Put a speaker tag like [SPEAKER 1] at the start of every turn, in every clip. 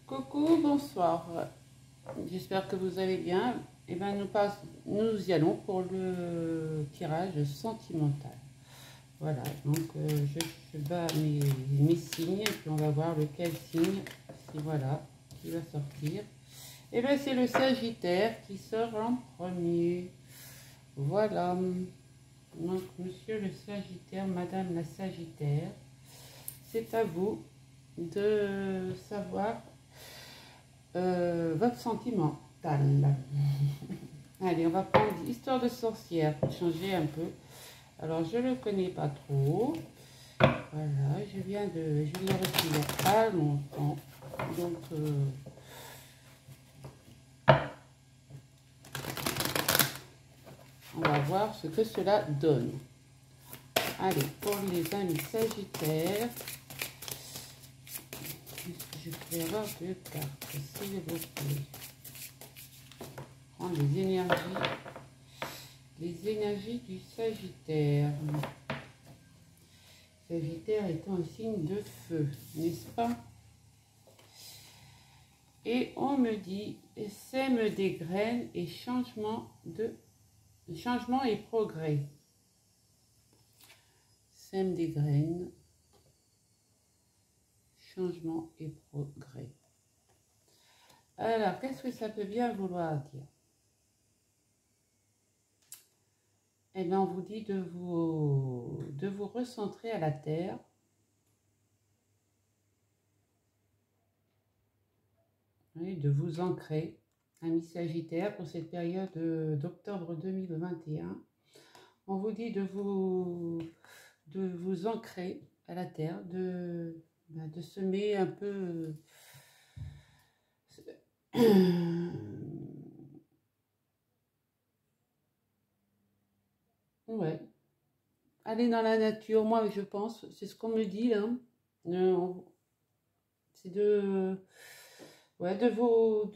[SPEAKER 1] Coucou, bonsoir. J'espère que vous allez bien. Et ben nous y allons pour le tirage sentimental. Voilà, donc je bats mes signes, et puis on va voir lequel signe, si voilà, qui va sortir. Et ben c'est le Sagittaire qui sort en premier. Voilà. Donc monsieur le Sagittaire, madame la Sagittaire, c'est à vous de savoir votre sentimental. Allez, on va prendre Histoire de sorcière pour changer un peu. Alors, je ne le connais pas trop. Voilà, je l'ai reçu il n'y a pas longtemps. Donc, on va voir ce que cela donne. Allez, pour les amis Sagittaires, je vais avoir deux cartes, s'il vous plaît. Prendre les énergies du Sagittaire. Sagittaire étant un signe de feu, n'est-ce pas? Et on me dit, sème des graines et changement et progrès. Sème des graines, changement et progrès. Alors, qu'est-ce que ça peut bien vouloir dire? Eh bien, on vous dit de vous recentrer à la terre. Oui, de vous ancrer, amis Sagittaire, pour cette période d'octobre 2021. On vous dit de vous ancrer à la terre, de semer un peu... ouais. Aller dans la nature, moi je pense, c'est ce qu'on me dit là. C'est ouais, de vous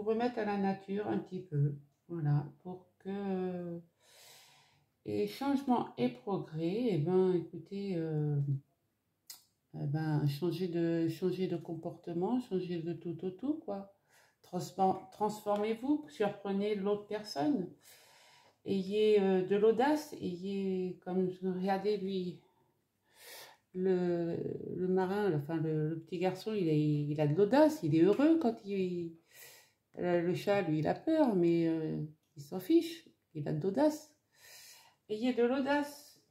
[SPEAKER 1] remettre à la nature un petit peu. Voilà, pour que... Et changement et progrès, eh ben, écoutez, eh ben, changer de comportement, changer de tout au tout, quoi. Transformez-vous, surprenez l'autre personne. Ayez de l'audace, ayez, comme regardez lui, le marin, enfin le petit garçon, il a de l'audace, il est heureux quand le chat, lui, il a peur, mais il s'en fiche, il a de l'audace. Ayez de l'audace.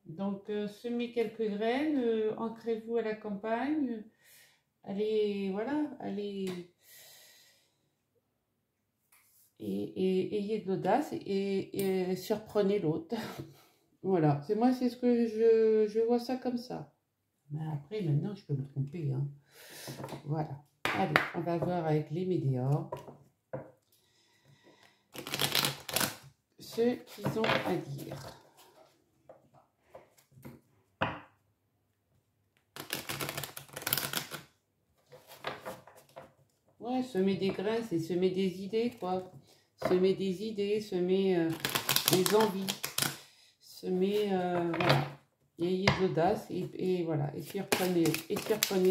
[SPEAKER 1] Donc, semez quelques graines, ancrez-vous à la campagne, allez, voilà, allez, et ayez de l'audace et surprenez l'autre. Voilà, c'est ce que je vois ça comme ça. Mais après, maintenant, je peux me tromper, hein. Voilà. Allez, on va voir avec les météores ce qu'ils ont à dire. Ouais, semer des grains, c'est semer des idées, quoi. Semer des idées, semer des envies, semer, voilà. Ayez de l'audace et voilà, et surprenez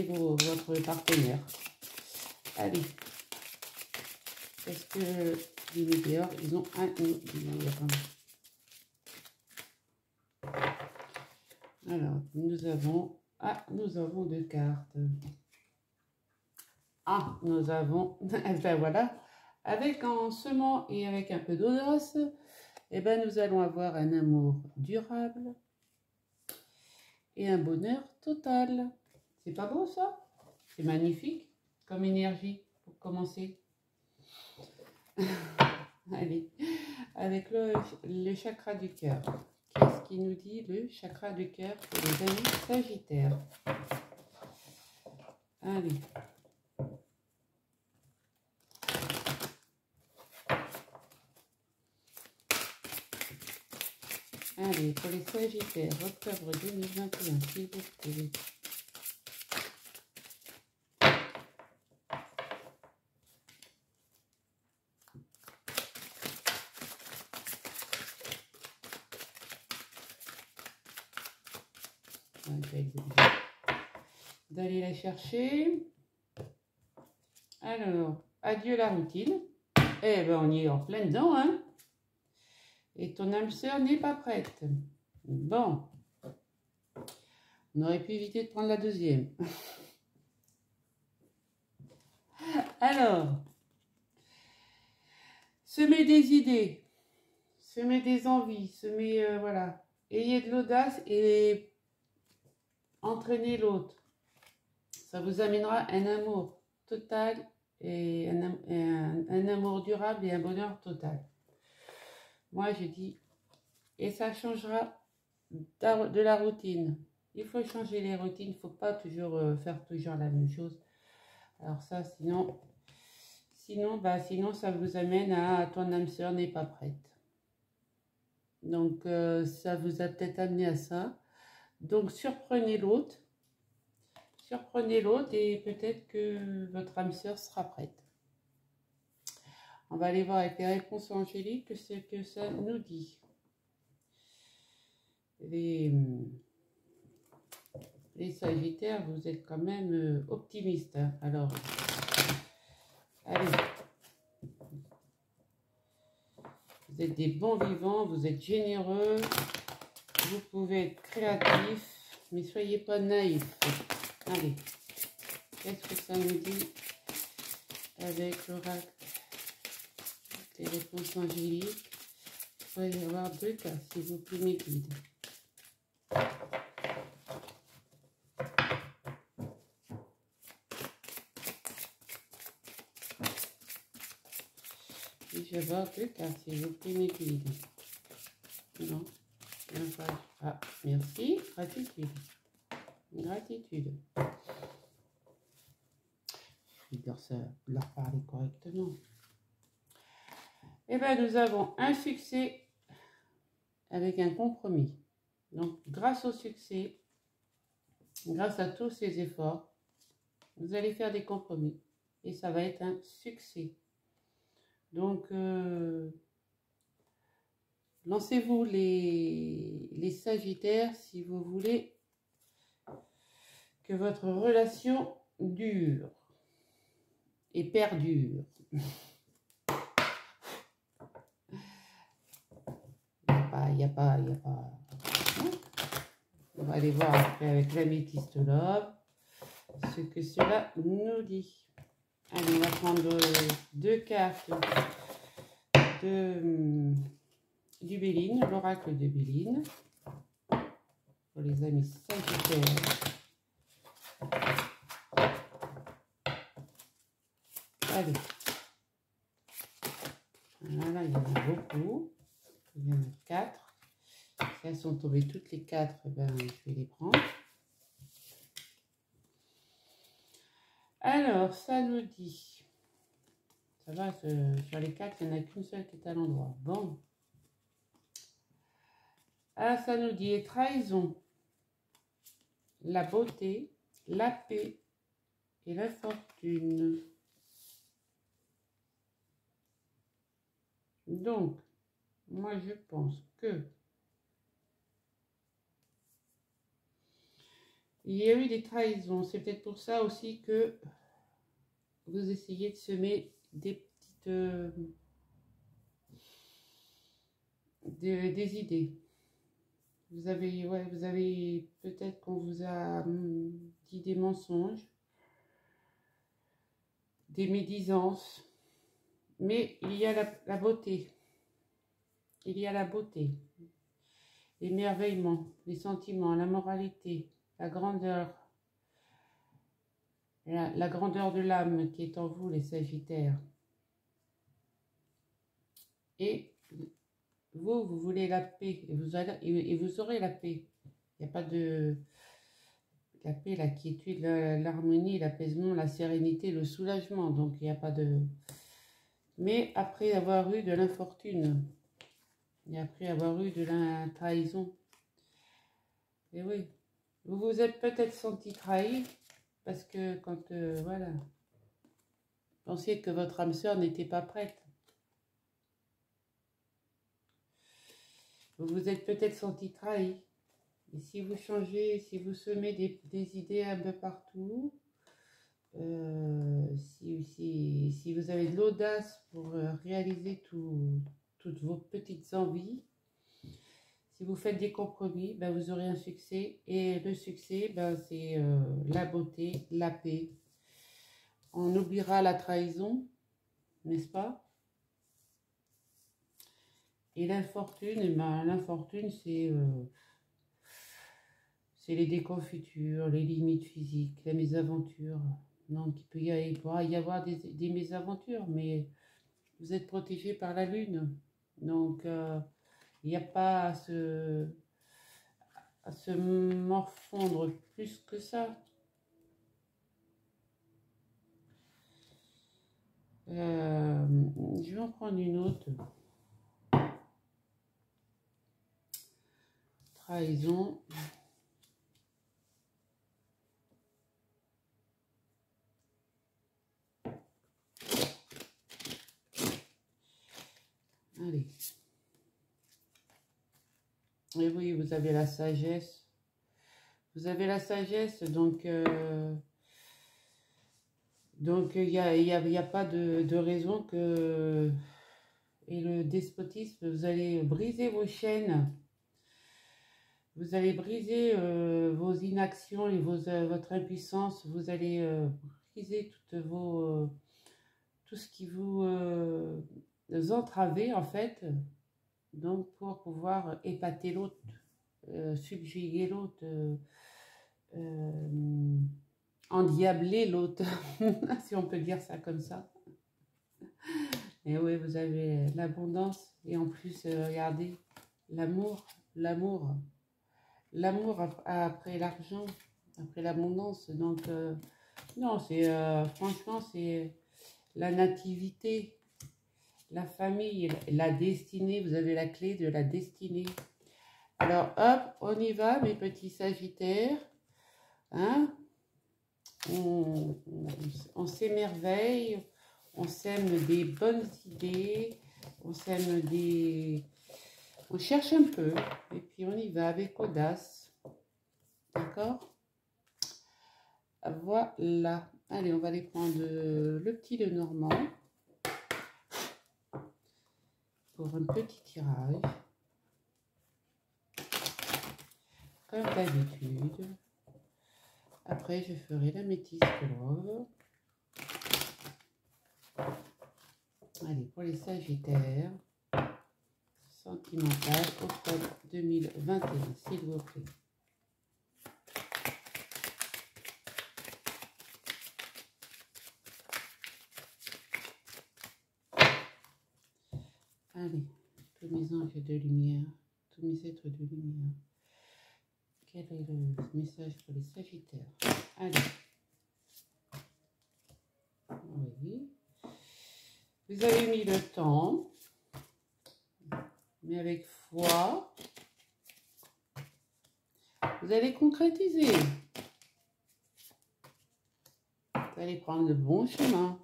[SPEAKER 1] votre partenaire. Allez. Est-ce que les météores, ils ont à nous dire? Alors, nous avons deux cartes. Ah, nous avons, ben voilà, avec en semant et avec un peu d'audace, eh ben nous allons avoir un amour durable et un bonheur total. C'est pas beau ça? C'est magnifique comme énergie pour commencer. Allez, avec le chakra du cœur. Qu'est-ce qui nous dit le chakra du cœur pour les amis Sagittaires? Allez. Allez, pour les Sagittaires, octobre 2021, s'il vous plaît. d'aller la chercher. Alors, adieu la routine. Eh ben, on y est en plein dedans, hein. Et ton âme sœur n'est pas prête. Bon. On aurait pu éviter de prendre la deuxième. Alors, semez des idées, semez des envies, semez, voilà. Ayez de l'audace et entraînez l'autre. Ça vous amènera un amour total et un amour durable et un bonheur total. Moi, j'ai dit, et ça changera de la routine. Il faut changer les routines, il ne faut pas toujours faire toujours la même chose. Alors ça, sinon, ça vous amène à ton âme sœur n'est pas prête. Donc, ça vous a peut-être amené à ça. Donc, surprenez l'autre et peut-être que votre âme sœur sera prête. On va aller voir avec les réponses angéliques ce que ça nous dit. Les Sagittaires, vous êtes quand même optimistes. Hein. Alors, allez. Vous êtes des bons vivants, vous êtes généreux, vous pouvez être créatifs, mais soyez pas naïfs. Allez, qu'est-ce que ça nous dit avec l'oracle? Les réponses angéliques. Il va y avoir 2 cas, s'il vous plaît, mes guides. Je vais avoir 2 cas, s'il vous plaît, mes guides. Non, ah, merci, gratitude. Gratitude. Je vais dire ça, leur parler correctement. Eh bien, nous avons un succès avec un compromis. Donc, grâce au succès, grâce à tous ces efforts, vous allez faire des compromis. Et ça va être un succès. Donc, lancez-vous les Sagittaires si vous voulez que votre relation dure et perdure. Il n'y a pas. On va aller voir après avec l'améthyste love ce que cela nous dit. Allez, on va prendre 2 cartes du Béline, l'oracle de Béline, pour les amis Sagittaires. Allez. Voilà, il y en a beaucoup. Il y en a 4. Si elles sont tombées toutes les 4, ben, je vais les prendre. Alors, ça nous dit... Ça va, sur les 4, il n'y en a qu'une seule qui est à l'endroit. Bon. Ah, ça nous dit les trahisons, la beauté, la paix et la fortune. Donc, moi, je pense que il y a eu des trahisons. C'est peut-être pour ça aussi que vous essayez de semer des petites... des idées. Vous avez peut-être qu'on vous a dit des mensonges, des médisances, mais il y a la beauté. Il y a la beauté, l'émerveillement, les sentiments, la moralité, la grandeur, la grandeur de l'âme qui est en vous, les Sagittaires. Et vous voulez la paix, et vous aurez la paix. Il n'y a pas de... La paix, la quiétude, l'harmonie, l'apaisement, la sérénité, le soulagement. Donc, il n'y a pas de... Mais après avoir eu de l'infortune, et après avoir eu de la trahison, et oui, vous vous êtes peut-être senti trahi, parce que quand, voilà, vous pensiez que votre âme sœur n'était pas prête. Vous vous êtes peut-être senti trahi. Et si vous changez, si vous semez des idées un peu partout, si vous avez de l'audace pour réaliser toutes vos petites envies, si vous faites des compromis, ben vous aurez un succès. Et le succès, ben c'est la beauté, la paix. On oubliera la trahison, n'est-ce pas? Et l'infortune, eh ben, l'infortune, c'est les déconfitures, les limites physiques, la mésaventure. Donc, il pourra y avoir des mésaventures, mais vous êtes protégé par la lune. Donc, il n'y a pas à se morfondre plus que ça. Je vais en prendre une autre. Trahison. Allez. Et oui, vous avez la sagesse. Vous avez la sagesse, donc il n'y a pas de raison que... Et le despotisme, vous allez briser vos chaînes. Vous allez briser vos inactions et votre impuissance. Vous allez briser tout ce qui vous entravez, en fait. Donc, pour pouvoir épater l'autre, subjuguer l'autre, endiabler l'autre, si on peut dire ça comme ça. Et oui, vous avez l'abondance. Et en plus, regardez, l'amour après l'argent, après l'abondance. Donc, non, franchement, c'est la nativité, la famille, la destinée. Vous avez la clé de la destinée. Alors, hop, on y va, mes petits sagittaires. Hein? On s'émerveille, on sème des bonnes idées, on sème des... On cherche un peu, et puis on y va avec audace. D'accord? Voilà. Allez, on va aller prendre le petit Lenormand pour un petit tirage. Comme d'habitude. Après, je ferai la métisse Love. Allez, pour les Sagittaires, sentimental, octobre 2021, s'il vous plaît. Allez, tous mes anges de lumière, tous mes êtres de lumière. Quel est le message pour les Sagittaires? Allez. Oui. Vous avez mis le temps, mais avec foi, vous allez concrétiser. Vous allez prendre le bon chemin.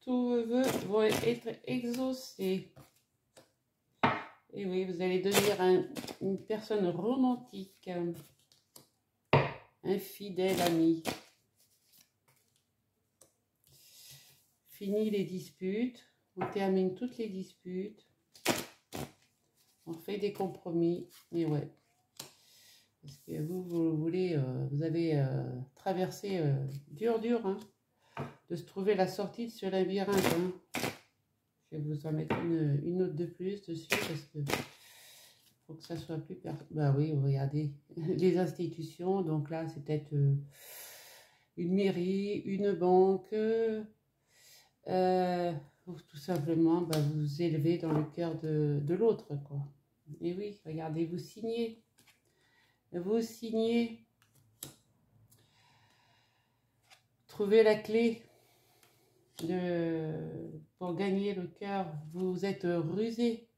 [SPEAKER 1] Tous vos vœux vont être exaucés. Et oui, vous allez devenir une personne romantique, un fidèle ami. Fini les disputes, on termine toutes les disputes, on fait des compromis, et ouais. Parce que vous voulez, vous avez traversé dur, hein, de se trouver la sortie de ce labyrinthe. Hein. Je vais vous en mettre une note de plus dessus parce que faut que ça soit plus... Bah oui, regardez, les institutions, donc là c'est peut-être une mairie, une banque, tout simplement bah, vous élevez dans le cœur de l'autre, quoi. Et oui, regardez, vous signez. Vous signez. Trouvez la clé pour gagner le cœur. Vous êtes rusé.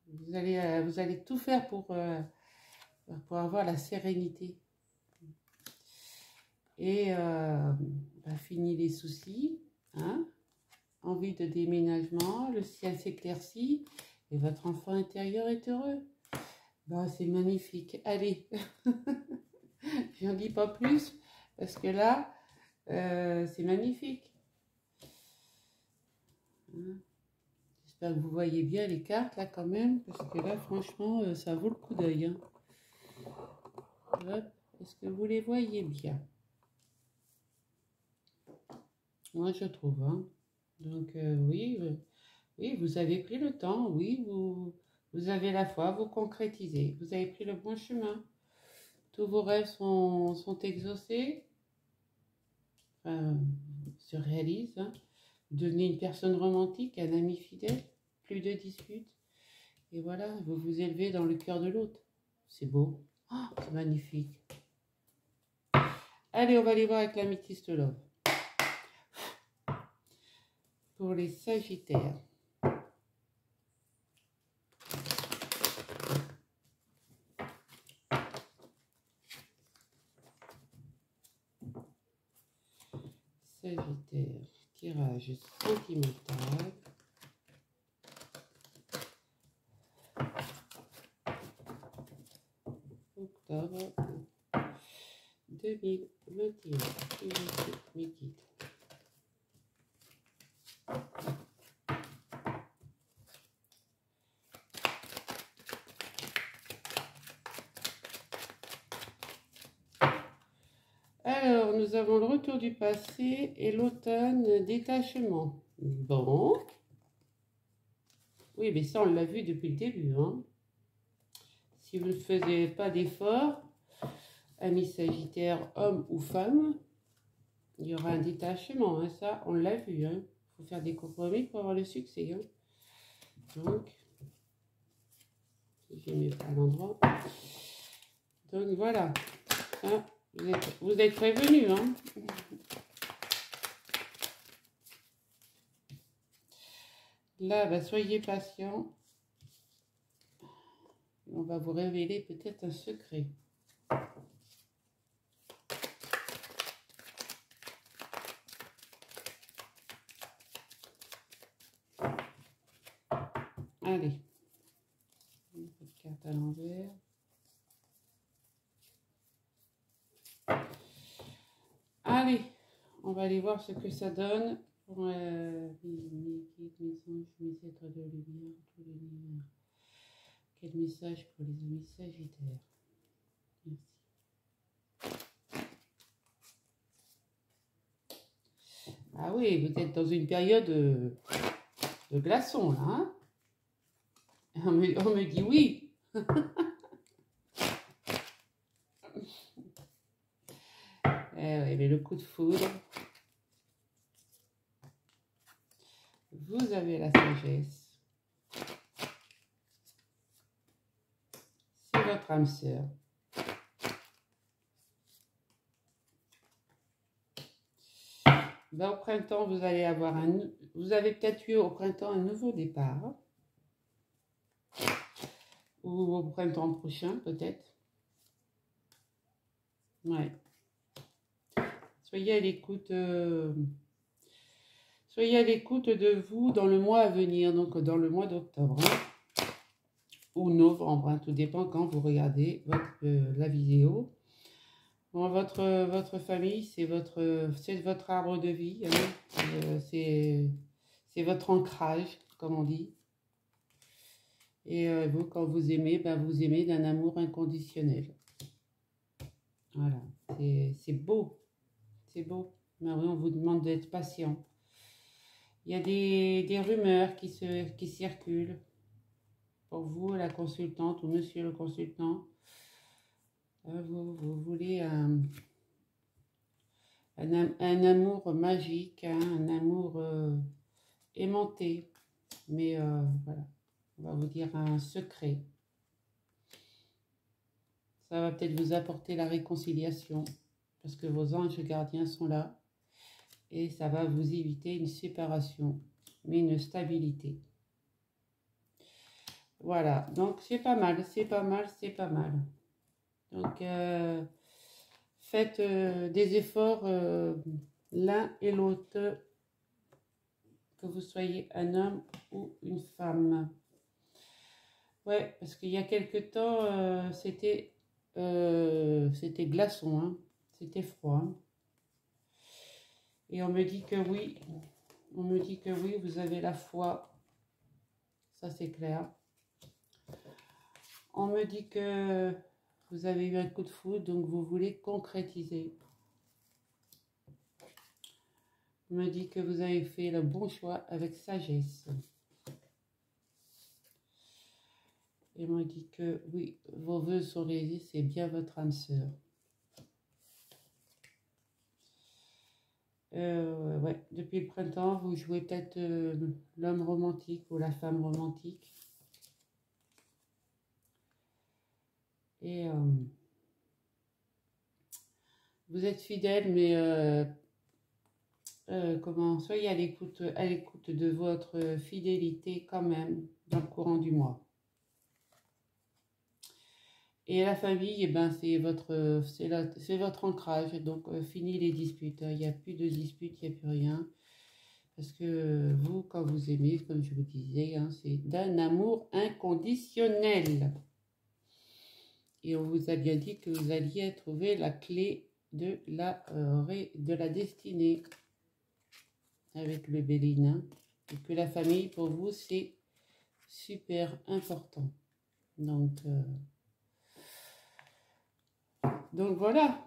[SPEAKER 1] Vous allez tout faire pour avoir la sérénité. Et bah, fini les soucis. Hein? Envie de déménagement. Le ciel s'éclaircit. Et votre enfant intérieur est heureux. Bah, c'est magnifique. Allez, j'en dis pas plus parce que là, c'est magnifique. Hein. J'espère que vous voyez bien les cartes là quand même parce que là, franchement, ça vaut le coup d'œil. Hein. Est-ce que vous les voyez bien? Moi, je trouve. Hein. Donc, oui, oui, vous avez pris le temps. Oui, vous avez la foi, vous concrétisez. Vous avez pris le bon chemin. Tous vos rêves sont exaucés, enfin, se réalisent. Hein. Devenez une personne romantique, un ami fidèle, plus de disputes. Et voilà, vous vous élevez dans le cœur de l'autre. C'est beau. Oh, c'est magnifique. Allez, on va aller voir avec l'améthyste love. Pour les Sagittaires. Sagittaire, tirage sentimental. Octobre 2021. Mes guides. Alors, nous avons le retour du passé et l'automne détachement. Bon. Oui, mais ça, on l'a vu depuis le début. Hein. Si vous ne faisiez pas d'effort, amis Sagittaire, homme ou femme, il y aura un détachement. Hein. Ça, on l'a vu. Il faut faire des compromis pour avoir le succès. Hein. Donc, j'ai mis à l'endroit. Donc, voilà. Hein. Vous êtes prévenus. Hein. Là, bah, soyez patient. On va vous révéler peut-être un secret. Allez. Une petite carte à l'envers. Allez, on va aller voir ce que ça donne pour mes guides, mes anges, mes êtres de lumière, tout l'univers. Quel message pour les amis Sagittaires. Merci. Ah oui, vous êtes dans une période de glaçons, là. Hein, on me dit oui. Oui, mais le coup de foudre. Vous avez la sagesse. C'est votre âme sœur. Ben, au printemps, vous allez avoir vous avez peut-être eu au printemps un nouveau départ. Ou au printemps prochain, peut-être. Ouais. Soyez à l'écoute. Soyez à l'écoute de vous dans le mois à venir, donc dans le mois d'octobre. Hein, ou novembre, hein, tout dépend quand vous regardez la vidéo. Bon, votre famille, c'est votre arbre de vie. Hein, c'est votre ancrage, comme on dit. Et vous, quand vous aimez, ben, vous aimez d'un amour inconditionnel. Voilà, c'est beau. C'est beau. Mais on vous demande d'être patient. Il y a des rumeurs qui circulent. Pour vous, la consultante ou monsieur le consultant, vous voulez un amour magique, hein, un amour aimanté. Mais voilà, on va vous dire un secret. Ça va peut-être vous apporter la réconciliation parce que vos anges gardiens sont là et ça va vous éviter une séparation, mais une stabilité. Voilà, donc c'est pas mal, c'est pas mal, c'est pas mal. Donc, faites des efforts l'un et l'autre, que vous soyez un homme ou une femme. Ouais, parce qu'il y a quelque temps, c'était glaçon, hein. C'était froid, hein. Et on me dit que oui, on me dit que oui, vous avez la foi, ça c'est clair. On me dit que vous avez eu un coup de foudre, donc vous voulez concrétiser. On me dit que vous avez fait le bon choix avec sagesse. Et on me dit que oui, vos vœux sont réalisés, c'est bien votre âme sœur. Ouais, depuis le printemps, vous jouez peut-être l'homme romantique ou la femme romantique. Et vous êtes fidèle, mais comment, soyez à l'écoute de votre fidélité quand même dans le courant du mois. Et la famille, eh ben, c'est votre ancrage. Donc, fini les disputes, hein. Il n'y a plus de disputes, il n'y a plus rien. Parce que vous, quand vous aimez, comme je vous disais, hein, c'est d'un amour inconditionnel. Et on vous a bien dit que vous alliez trouver la clé de la destinée avec le Béline. Et que la famille, pour vous, c'est super important. Donc voilà.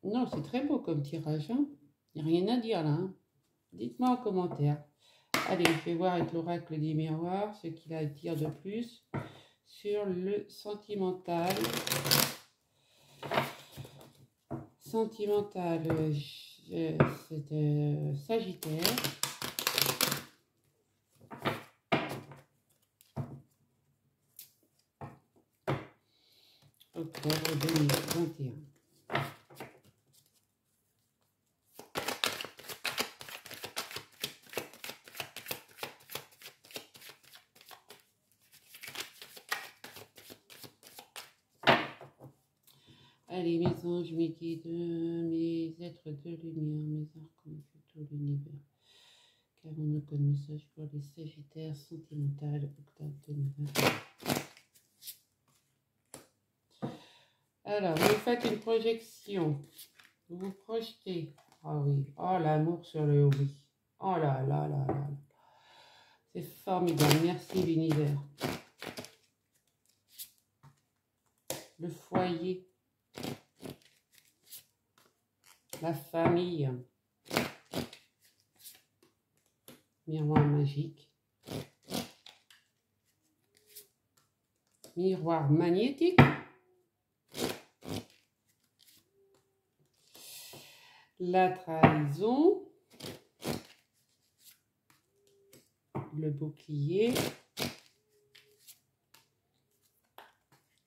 [SPEAKER 1] Non, c'est très beau comme tirage, hein. Il n'y a rien à dire là, hein. Dites-moi en commentaire. Allez, je vais voir avec l'oracle des miroirs ce qu'il a à dire de plus sur le sentimental. Sentimental, c'est Sagittaire. Octobre 2021. Allez, mes anges, mes guides, mes êtres de lumière, mes archanges, tout l'univers. Qu'avons-nous comme message pour les Sagittaires sentimentales, octobre 2021. Alors, vous faites une projection. Vous vous projetez. Ah oui. Oh, l'amour sur le oui. Oh là là là là. C'est formidable. Merci l'univers. Le foyer. La famille. Miroir magique. Miroir magnétique. La trahison. Le bouclier.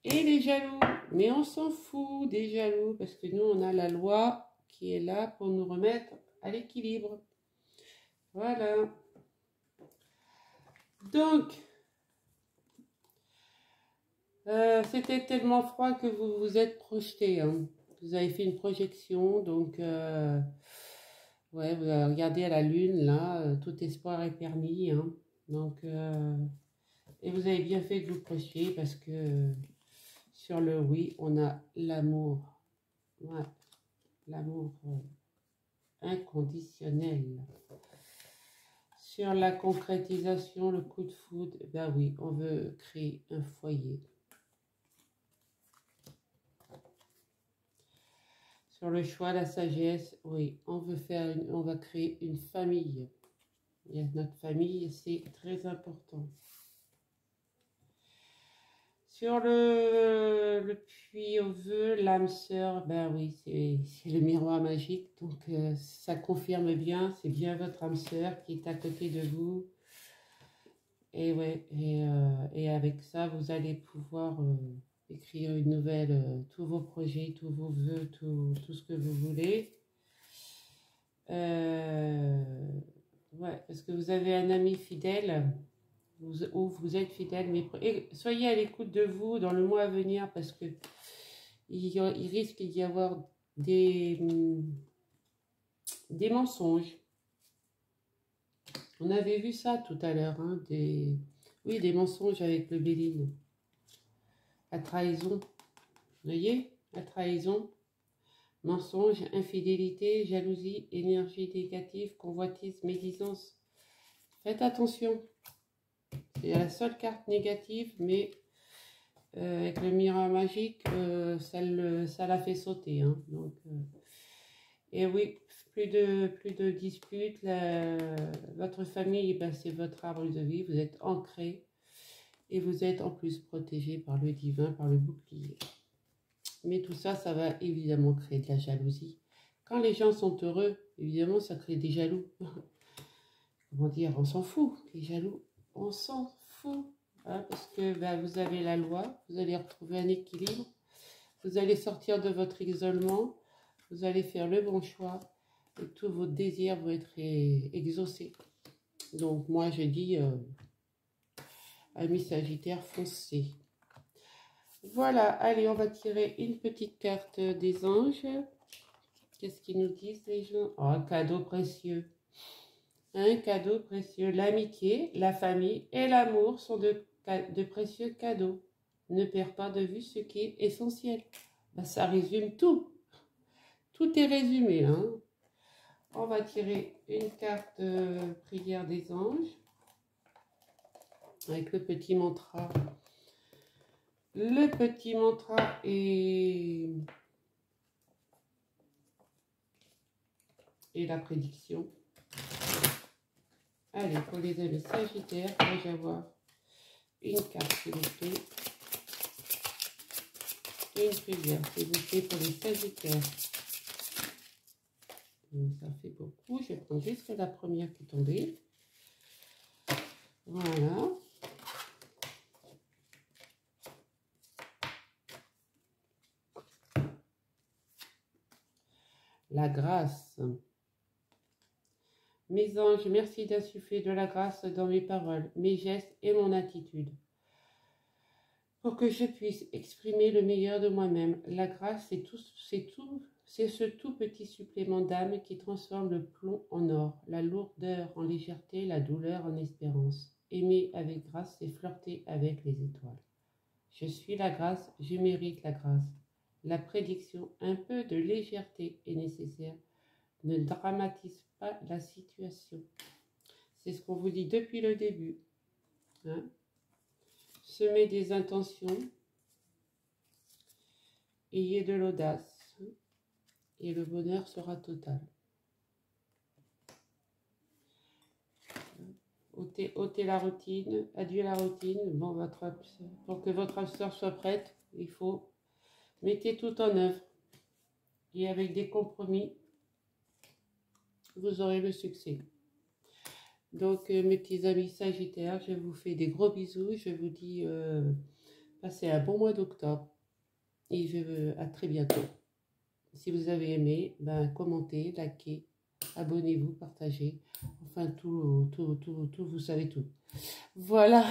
[SPEAKER 1] Et les jaloux. Mais on s'en fout des jaloux parce que nous, on a la loi qui est là pour nous remettre à l'équilibre. Voilà. Donc, c'était tellement froid que vous vous êtes projeté, hein. Vous avez fait une projection, donc ouais, vous avez regardé à la lune, là, tout espoir est permis, hein. Donc, et vous avez bien fait de vous projeter parce que sur le oui, on a l'amour. Ouais, l'amour inconditionnel. Sur la concrétisation, le coup de foudre, ben oui, on veut créer un foyer. Sur le choix, la sagesse, oui, on va créer une famille. Et notre famille, c'est très important. Sur le puits au vœu, l'âme sœur, ben oui, c'est le miroir magique. Donc, ça confirme bien, c'est bien votre âme sœur qui est à côté de vous. Et ouais, et avec ça, vous allez pouvoir écrire une nouvelle, tous vos projets, tous vos vœux, tout ce que vous voulez. Ouais, parce que vous avez un ami fidèle, ou vous êtes fidèle, mais soyez à l'écoute de vous dans le mois à venir, parce que il risque d'y avoir des mensonges. On avait vu ça tout à l'heure, hein, Oui, des mensonges avec le Béline. La trahison. Vous voyez? La trahison. Mensonge, infidélité, jalousie, énergie négative, convoitise, médisance. Faites attention. C'est la seule carte négative, mais avec le miroir magique, ça l'a fait sauter. Hein. Donc, et oui, plus de disputes. Votre famille, ben, c'est votre arbre de vie. Vous êtes ancré et vous êtes en plus protégé par le divin, par le bouclier. Mais tout ça, ça va évidemment créer de la jalousie. Quand les gens sont heureux, évidemment, ça crée des jaloux. Comment dire, on s'en fout, les jaloux, on s'en fout. Hein, parce que ben, vous avez la loi, vous allez retrouver un équilibre, vous allez sortir de votre isolement, vous allez faire le bon choix et tous vos désirs vont être exaucés. Donc moi, je dis, amis Sagittaire, foncez. Voilà, allez, on va tirer une petite carte des anges. Qu'est-ce qu'ils nous disent les gens? Oh, un cadeau précieux. Un cadeau précieux. L'amitié, la famille et l'amour sont de précieux cadeaux. Ne perds pas de vue ce qui est essentiel. Ben, ça résume tout. Tout est résumé. Hein. On va tirer une carte prière des anges avec le petit mantra. Le petit mantra et la prédiction. Allez, pour les amis Sagittaires, je vais avoir une carte, s'il vous plaît. Et une prière, s'il vous plaît, pour les Sagittaires. Ça fait beaucoup. Je vais prendre juste la première qui est tombée. Voilà. La grâce. Mes anges, merci d'insuffler de la grâce dans mes paroles, mes gestes et mon attitude, pour que je puisse exprimer le meilleur de moi-même. La grâce, c'est ce tout petit supplément d'âme qui transforme le plomb en or, la lourdeur en légèreté, la douleur en espérance. Aimer avec grâce, c'est flirter avec les étoiles. Je suis la grâce, je mérite la grâce. La prédiction, un peu de légèreté est nécessaire. Ne dramatise pas la situation. C'est ce qu'on vous dit depuis le début. Hein? Semez des intentions. Ayez de l'audace. Et le bonheur sera total. ôtez la routine. Adieu la routine. Bon, pour que votre âme sœur soit prête, il faut mettre tout en œuvre. Et avec des compromis, vous aurez le succès. Donc, mes petits amis Sagittaires, je vous fais des gros bisous. Je vous dis, passez un bon mois d'octobre. Et à très bientôt. Si vous avez aimé, ben, commentez, likez, abonnez-vous, partagez. Enfin, tout, vous savez tout. Voilà.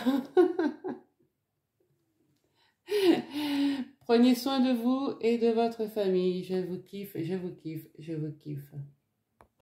[SPEAKER 1] Prenez soin de vous et de votre famille. Je vous kiffe, je vous kiffe, je vous kiffe.